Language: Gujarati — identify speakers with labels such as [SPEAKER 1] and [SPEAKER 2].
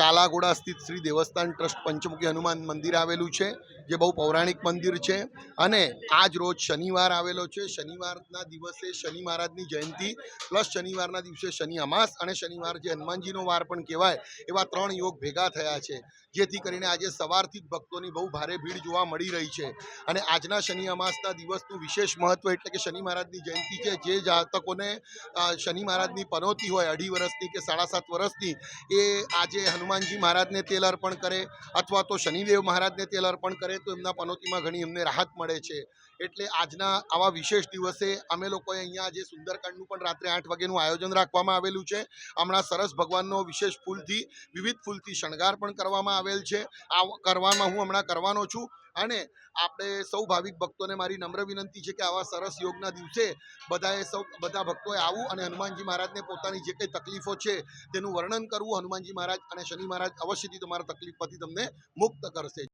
[SPEAKER 1] કાલાઘોડા સ્થિત શ્રી દેવસ્થાન ટ્રસ્ટ પંચમુખી હનુમાન મંદિર આવેલું છે, જે બહુ પૌરાણિક મંદિર છે। અને આજ રોજ શનિવાર આવેલો છે। શનિવારના દિવસે શનિ મહારાજની જયંતિ પ્લસ શનિવારના દિવસે શનિ અમાસ અને શનિવાર જે હનુમાનજીનો વાર પણ કહેવાય, એવા 3 યોગ ભેગા થયા છે, જેથી કરીને આજે સવારથી જ ભક્તોની બહુ ભારે ભીડ જોવા મળી રહી છે। અને આજના શનિ અમાસના દિવસનું વિશેષ મહત્વ એટલે કે શનિ મહારાજની જયંતિ છે। જે જાતકોને શનિ મહારાજની પનોતી હોય 2.5 વર્ષની કે 7.5 વર્ષની, એ આજે હનુમાનજી મહારાજને તેલ અર્પણ કરે અથવા તો શનિદેવ મહારાજને તેલ અર્પણ કરે તો એમના પનોતીમાં ઘણી એમને રાહત મળે છે। એટલે આજના આવા વિશેષ દિવસે અમે લોકોએ અહીંયા આજે સુંદરકાંડનું પણ રાત્રે 8 વાગ્યાનું આયોજન રાખવામાં આવેલું છે। હમણાં સરસ ભગવાનનો વિશેષ ફૂલથી, વિવિધ ફૂલથી શણગાર પણ કરવામાં આવેલ છે। આ કરવામાં હું હમણાં કરવાનો છું। અને આપણે સૌ ભાવિક ભક્તોને મારી નમ્ર વિનંતી છે કે આવા સરસ યોગના દિવસે બધા ભક્તોએ આવવું અને હનુમાનજી મહારાજને પોતાની જે કંઈ તકલીફો છે તેનું વર્ણન કરવું। હનુમાનજી મહારાજ અને શનિ મહારાજ અવશ્યથી તમારા તકલીફમાંથી તમને મુક્ત કરશે।